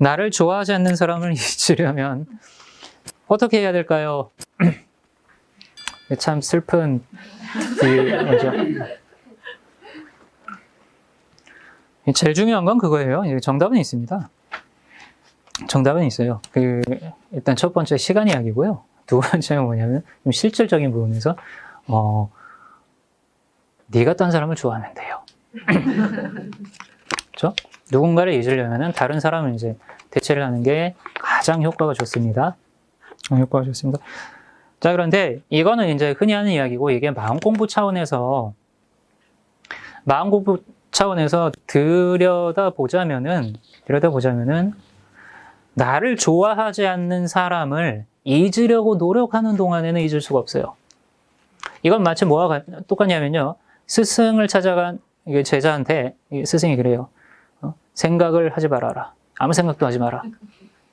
나를 좋아하지 않는 사람을 잊으려면 어떻게 해야 될까요? 참 슬픈 거죠. 제일 중요한 건 그거예요. 정답은 있습니다. 정답은 있어요. 일단 첫 번째 시간 이야기고요. 두 번째는 뭐냐면 좀 실질적인 부분에서 네가 딴 사람을 좋아하면 돼요. 그렇죠? 누군가를 잊으려면은 다른 사람을 이제 대체를 하는 게 가장 효과가 좋습니다. 효과가 좋습니다. 자, 그런데 이거는 이제 흔히 하는 이야기고 이게 마음 공부 차원에서 들여다보자면은 나를 좋아하지 않는 사람을 잊으려고 노력하는 동안에는 잊을 수가 없어요. 이건 마치 뭐와 똑같냐면요. 스승을 찾아간 제자한테 스승이 그래요. 생각을 하지 말아라. 아무 생각도 하지 마라.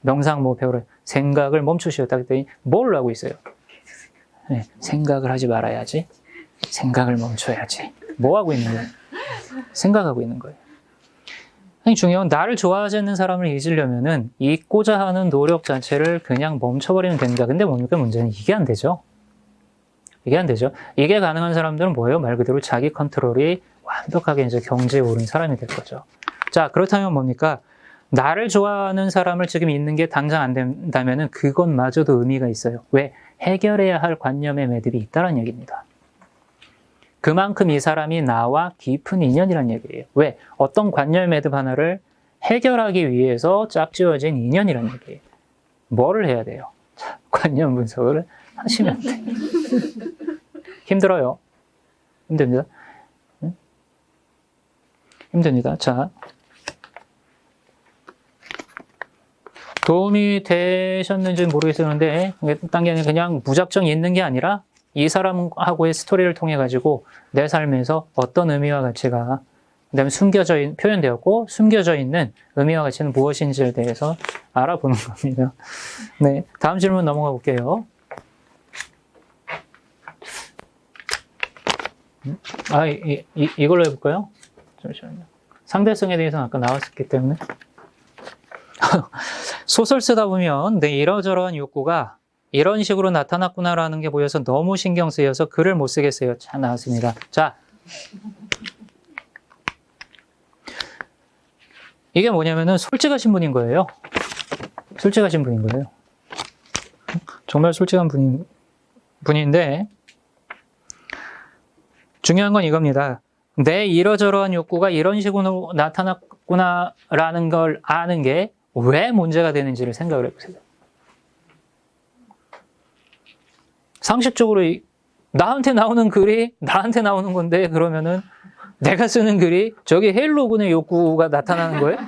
명상 배우래. 생각을 멈추시오. 딱 했더니 뭘 하고 있어요? 네, 생각을 하지 말아야지. 생각을 멈춰야지. 뭐 하고 있는 거예요? 생각하고 있는 거예요. 중요한 건 나를 좋아하지 않는 사람을 잊으려면은 잊고자 하는 노력 자체를 그냥 멈춰버리면 됩니다. 근데 뭡니까? 문제는 이게 안 되죠. 이게 안 되죠. 이게 가능한 사람들은 뭐예요? 말 그대로 자기 컨트롤이 완벽하게 이제 경지에 오른 사람이 될 거죠. 자, 그렇다면 뭡니까? 나를 좋아하는 사람을 지금 잊는 게 당장 안 된다면은 그것마저도 의미가 있어요. 왜? 해결해야 할 관념의 매듭이 있다는 얘기입니다. 그만큼 이 사람이 나와 깊은 인연이라는 얘기예요. 왜? 어떤 관념의 매듭 하나를 해결하기 위해서 짝지어진 인연이라는 얘기예요. 뭐를 해야 돼요? 자, 관념 분석을 하시면 돼요. 힘들어요. 힘듭니다. 힘듭니다. 자, 도움이 되셨는지 모르겠었는데 딴 게 그냥 무작정 있는 게 아니라 이 사람하고의 스토리를 통해 가지고 내 삶에서 어떤 의미와 가치가 그다음에 표현되었고 숨겨져 있는 의미와 가치는 무엇인지에 대해서 알아보는 겁니다. 네, 다음 질문 넘어가 볼게요. 이걸로 해볼까요? 잠시만요. 상대성에 대해서는 아까 나왔었기 때문에 소설 쓰다 보면 내 이러저러한 욕구가 이런 식으로 나타났구나라는 게 보여서 너무 신경 쓰여서 글을 못 쓰겠어요. 자, 나왔습니다. 자, 이게 뭐냐면은 솔직하신 분인 거예요. 솔직하신 분인 거예요. 정말 솔직한 분인데 중요한 건 이겁니다. 내 이러저러한 욕구가 이런 식으로 나타났구나라는 걸 아는 게 왜 문제가 되는지를 생각을 해보세요. 상식적으로 나한테 나오는 글이 나한테 나오는 건데 그러면은 내가 쓰는 글이 저기 헤일로군의 욕구가 나타나는 거예요?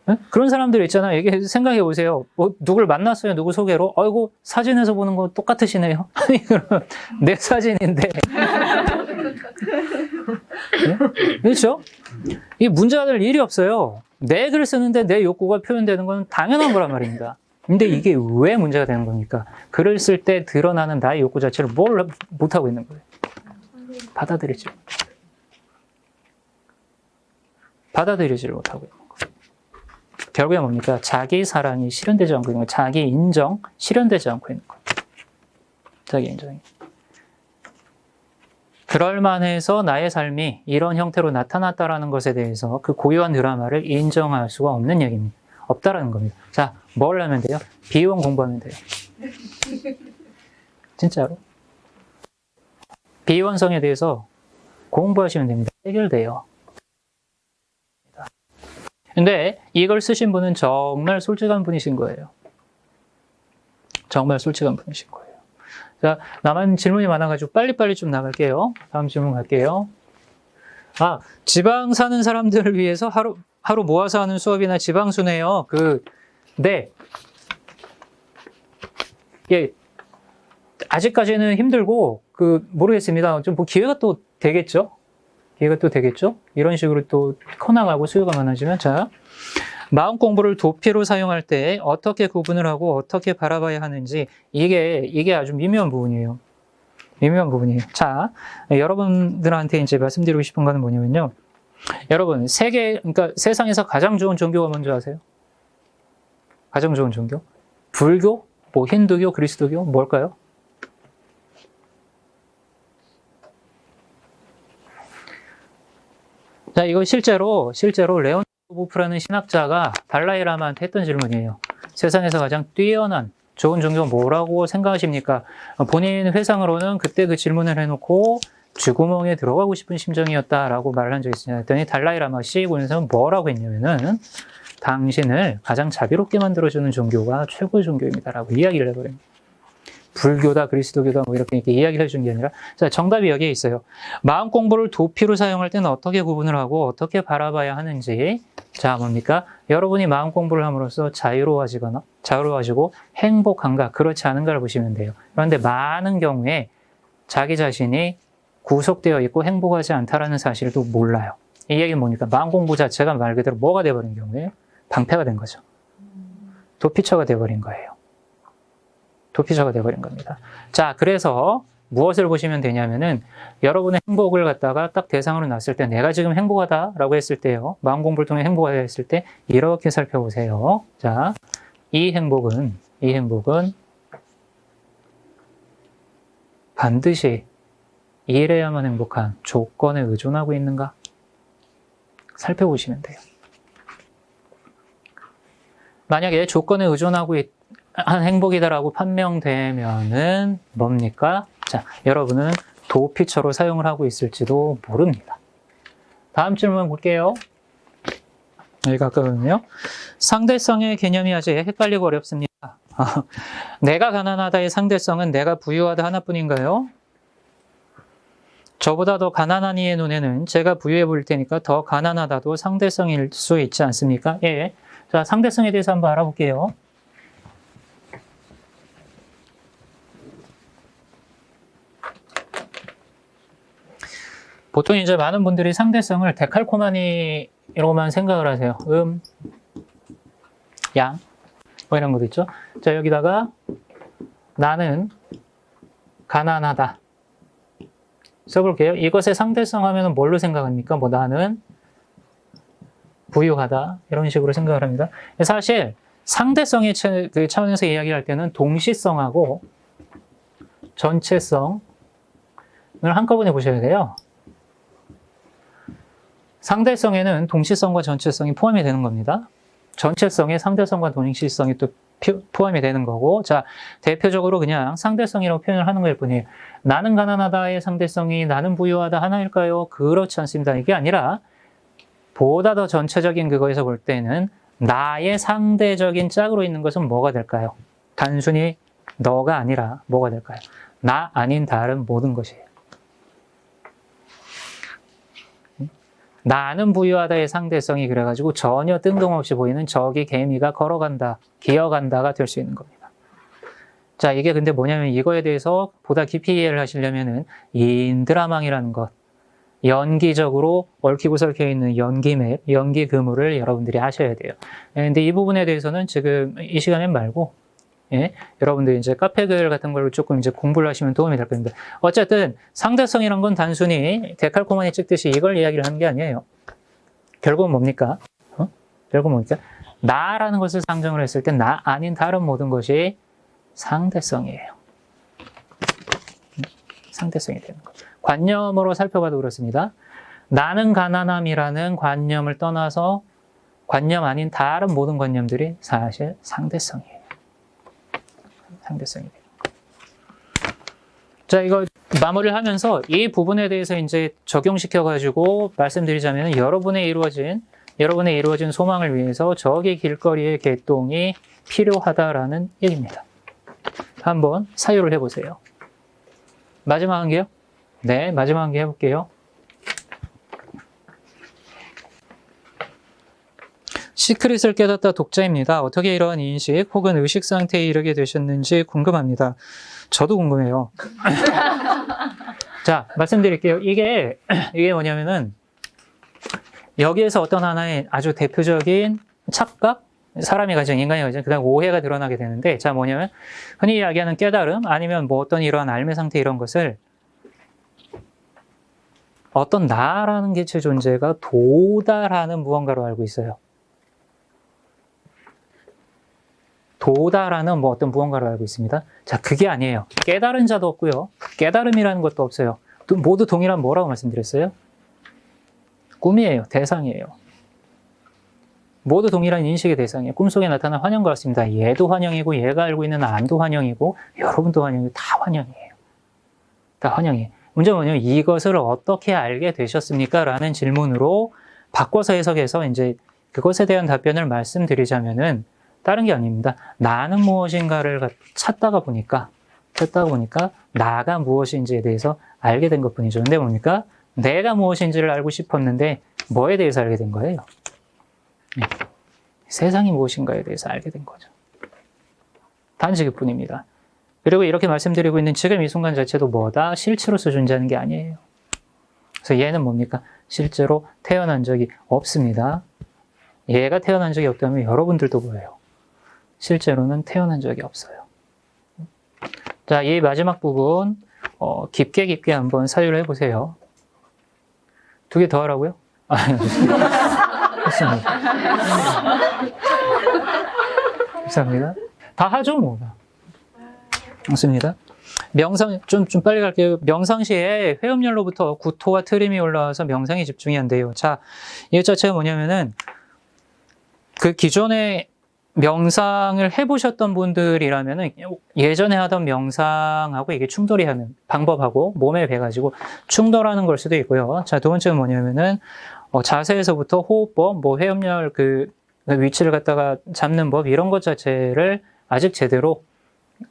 네? 그런 사람들 있잖아요. 이게 생각해 보세요. 누굴 만났어요. 누구 소개로. 아이고 사진에서 보는 거 똑같으시네요. 아니 그러면 내 사진인데. 네? 그렇죠? 이 문제가 될 일이 없어요. 내 글을 쓰는데 내 욕구가 표현되는 건 당연한 거란 말입니다. 근데 이게 왜 문제가 되는 겁니까? 글을 쓸 때 드러나는 나의 욕구 자체를 뭘 못하고 있는 거예요? 받아들이지를 못하고 있는 거예요. 결국에 뭡니까? 자기 사랑이 실현되지 않고 있는 거예요. 자기 인정, 실현되지 않고 있는 거예요. 자기 인정이. 그럴만해서 나의 삶이 이런 형태로 나타났다라는 것에 대해서 그 고유한 드라마를 인정할 수가 없는 얘기입니다. 없다라는 겁니다. 자, 뭘 하면 돼요? 비유원 공부하면 돼요. 진짜로. 비유원성에 대해서 공부하시면 됩니다. 해결돼요. 근데 이걸 쓰신 분은 정말 솔직한 분이신 거예요. 정말 솔직한 분이신 거예요. 자, 나만 질문이 많아가지고 빨리빨리 좀 나갈게요. 다음 질문 갈게요. 지방 사는 사람들을 위해서 하루 모아서 하는 수업이나 지방수네요. 네. 예. 아직까지는 힘들고, 모르겠습니다. 좀 기회가 또 되겠죠? 이런 식으로 또 커나가고 수요가 많아지면. 자, 마음 공부를 도피로 사용할 때 어떻게 구분을 하고 어떻게 바라봐야 하는지, 이게 아주 미묘한 부분이에요. 자, 여러분들한테 이제 말씀드리고 싶은 거는 뭐냐면요. 여러분, 그러니까 세상에서 가장 좋은 종교가 뭔지 아세요? 가장 좋은 종교? 불교? 뭐 힌두교, 그리스도교? 뭘까요? 자, 이거 실제로 레온 보프라는 신학자가 달라이라마한테 했던 질문이에요. 세상에서 가장 뛰어난 좋은 종교가 뭐라고 생각하십니까? 본인 회상으로는 그때 그 질문을 해놓고 쥐구멍에 들어가고 싶은 심정이었다라고 말을 한 적이 있어요. 했더니 달라이라마 시군에서는 뭐라고 했냐면은 당신을 가장 자비롭게 만들어주는 종교가 최고의 종교입니다라고 이야기를 해버려요. 불교다, 그리스도교다, 뭐 이렇게 이야기를 해준 게 아니라, 자, 정답이 여기에 있어요. 마음 공부를 도피로 사용할 때는 어떻게 구분을 하고 어떻게 바라봐야 하는지, 자, 뭡니까? 여러분이 마음 공부를 함으로써 자유로워지고 행복한가, 그렇지 않은가를 보시면 돼요. 그런데 많은 경우에 자기 자신이 구속되어 있고 행복하지 않다라는 사실을 또 몰라요. 이 얘기는 뭡니까? 마음 공부 자체가 말 그대로 뭐가 돼버린 경우에 방패가 된 거죠. 도피처가 돼버린 거예요. 도피처가 돼버린 겁니다. 자, 그래서 무엇을 보시면 되냐면은 여러분의 행복을 갖다가 딱 대상으로 놨을 때 내가 지금 행복하다라고 했을 때요. 마음 공부를 통해 행복하다 했을 때 이렇게 살펴보세요. 자, 이 행복은 반드시 이래야만 행복한 조건에 의존하고 있는가? 살펴보시면 돼요. 만약에 조건에 의존하고 한 행복이다라고 판명되면은 뭡니까? 자, 여러분은 도피처로 사용을 하고 있을지도 모릅니다. 다음 질문 볼게요. 여기가 아까거든요. 상대성의 개념이 아직 헷갈리고 어렵습니다. 내가 가난하다의 상대성은 내가 부유하다 하나뿐인가요? 저보다 더 가난한 이의 눈에는 제가 부유해 보일 테니까 더 가난하다도 상대성일 수 있지 않습니까? 예. 자, 상대성에 대해서 한번 알아볼게요. 보통 이제 많은 분들이 상대성을 데칼코마니로만 생각을 하세요. 양, 뭐 이런 것도 있죠. 자, 여기다가 나는 가난하다 써볼게요. 이것의 상대성 하면은 뭘로 생각합니까? 뭐 나는 부유하다 이런 식으로 생각을 합니다. 사실 상대성의 차원에서 이야기할 때는 동시성하고 전체성을 한꺼번에 보셔야 돼요. 상대성에는 동시성과 전체성이 포함이 되는 겁니다. 전체성에 상대성과 동시성이 또 포함이 되는 거고, 자, 대표적으로 그냥 상대성이라고 표현을 하는 걸 뿐이에요. 나는 가난하다의 상대성이 나는 부유하다 하나일까요? 그렇지 않습니다. 이게 아니라 보다 더 전체적인 그거에서 볼 때는 나의 상대적인 짝으로 있는 것은 뭐가 될까요? 단순히 너가 아니라 뭐가 될까요? 나 아닌 다른 모든 것이에요. 나는 부유하다의 상대성이 그래가지고 전혀 뜬금없이 보이는 저기 개미가 걸어간다, 기어간다가 될 수 있는 겁니다. 자, 이게 근데 뭐냐면 이거에 대해서 보다 깊이 이해를 하시려면은 인드라망이라는 것, 연기적으로 얽히고 설켜 있는 연기 맵, 연기 그물을 여러분들이 아셔야 돼요. 근데 이 부분에 대해서는 지금 이 시간엔 말고, 예, 여러분들이 이제 카페글 같은 걸로 조금 이제 공부를 하시면 도움이 될 겁니다. 어쨌든 상대성이란 건 단순히 데칼코마니 찍듯이 이걸 이야기를 하는 게 아니에요. 결국은 뭡니까? 결국은 뭡니까? 나라는 것을 상정을 했을 때 나 아닌 다른 모든 것이 상대성이에요. 상대성이 되는 것. 관념으로 살펴봐도 그렇습니다. 나는 가난함이라는 관념을 떠나서 관념 아닌 다른 모든 관념들이 사실 상대성이에요. 상대성이 돼요. 자, 이거 마무리를 하면서 이 부분에 대해서 이제 적용시켜가지고 말씀드리자면 여러분의 이루어진 소망을 위해서 저기 길거리의 개똥이 필요하다라는 얘기입니다. 한번 사유를 해보세요. 마지막 한 개요? 네, 마지막 한 개 해볼게요. 시크릿을 깨닫다 독자입니다. 어떻게 이러한 인식 혹은 의식 상태에 이르게 되셨는지 궁금합니다. 저도 궁금해요. 자, 말씀드릴게요. 이게 뭐냐면은 여기에서 어떤 하나의 아주 대표적인 착각, 사람이 가진 인간이 가진 그다음 오해가 드러나게 되는데, 자, 뭐냐면 흔히 이야기하는 깨달음 아니면 뭐 어떤 이러한 알매 상태 이런 것을 어떤 나라는 개체 존재가 도달하는 무언가로 알고 있어요. 도달하는 뭐 어떤 무언가로 알고 있습니다. 자, 그게 아니에요. 깨달은 자도 없고요. 깨달음이라는 것도 없어요. 모두 동일한 뭐라고 말씀드렸어요? 꿈이에요. 대상이에요. 모두 동일한 인식의 대상이에요. 꿈속에 나타난 환영과 같습니다. 얘도 환영이고 얘가 알고 있는 안도 환영이고 여러분도 환영이고 다 환영이에요. 다 환영이에요. 문제는 뭐냐면 이것을 어떻게 알게 되셨습니까? 라는 질문으로 바꿔서 해석해서 이제 그것에 대한 답변을 말씀드리자면은 다른 게 아닙니다. 나는 무엇인가를 찾다가 보니까 나가 무엇인지에 대해서 알게 된 것 뿐이죠. 근데 뭡니까? 내가 무엇인지를 알고 싶었는데 뭐에 대해서 알게 된 거예요? 네. 세상이 무엇인가에 대해서 알게 된 거죠. 단지 그뿐입니다. 그리고 이렇게 말씀드리고 있는 지금 이 순간 자체도 뭐다? 실체로서 존재하는 게 아니에요. 그래서 얘는 뭡니까? 실제로 태어난 적이 없습니다. 얘가 태어난 적이 없다면 여러분들도 뭐예요? 실제로는 태어난 적이 없어요. 자, 이 마지막 부분 깊게 한번 사유를 해보세요. 2개 더 하라고요? 좋습니다. 감사합니다. 다 하죠, 뭐. 맞습니다. 명상, 좀 빨리 갈게요. 명상 시에 회음열로부터 구토와 트림이 올라와서 명상에 집중이 안 돼요. 자, 이 자체가 뭐냐면은, 그 기존에 명상을 해보셨던 분들이라면은 예전에 하던 명상하고 이게 충돌이 하는 방법하고 몸에 배가지고 충돌하는 걸 수도 있고요. 자, 두 번째는 뭐냐면은, 자세에서부터 호흡법, 뭐 회음열 그 위치를 갖다가 잡는 법, 이런 것 자체를 아직 제대로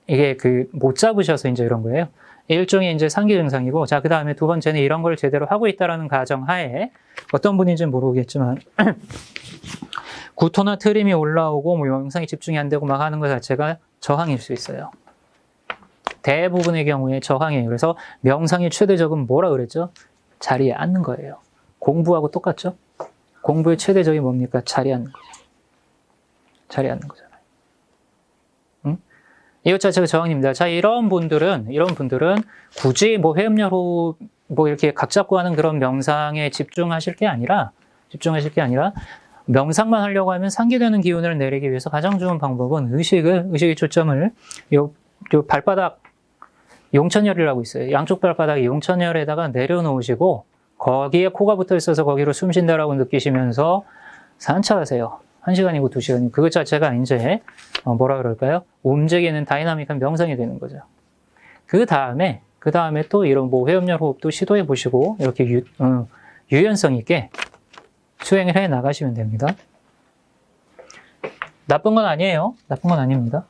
이게 못 잡으셔서 이제 이런 거예요. 일종의 이제 상기 증상이고, 자, 그 다음에 두 번째는 이런 걸 제대로 하고 있다라는 가정 하에 어떤 분인지는 모르겠지만, 구토나 트림이 올라오고, 뭐 명상에 집중이 안 되고 막 하는 것 자체가 저항일 수 있어요. 대부분의 경우에 저항이에요. 그래서 명상의 최대적은 뭐라 그랬죠? 자리에 앉는 거예요. 공부하고 똑같죠? 공부의 최대적이 뭡니까? 자리에 앉는 거죠. 자리에 앉는 거잖아요. 응? 이것 자체가 저항입니다. 자, 이런 분들은 굳이 뭐 회음열 호흡, 뭐 이렇게 각 잡고 하는 그런 명상에 집중하실 게 아니라, 명상만 하려고 하면 상기되는 기운을 내리기 위해서 가장 좋은 방법은 의식의 초점을 요 발바닥 용천열이라고 있어요. 양쪽 발바닥 용천열에다가 내려놓으시고, 거기에 코가 붙어 있어서 거기로 숨 쉰다라고 느끼시면서 산책하세요. 1시간이고 2시간이고. 그것 자체가 이제 뭐라 그럴까요? 움직이는 다이나믹한 명상이 되는 거죠. 그 다음에 또 이런 뭐 회음열 호흡도 시도해 보시고 이렇게 유연성 있게 수행을 해 나가시면 됩니다. 나쁜 건 아니에요. 나쁜 건 아닙니다.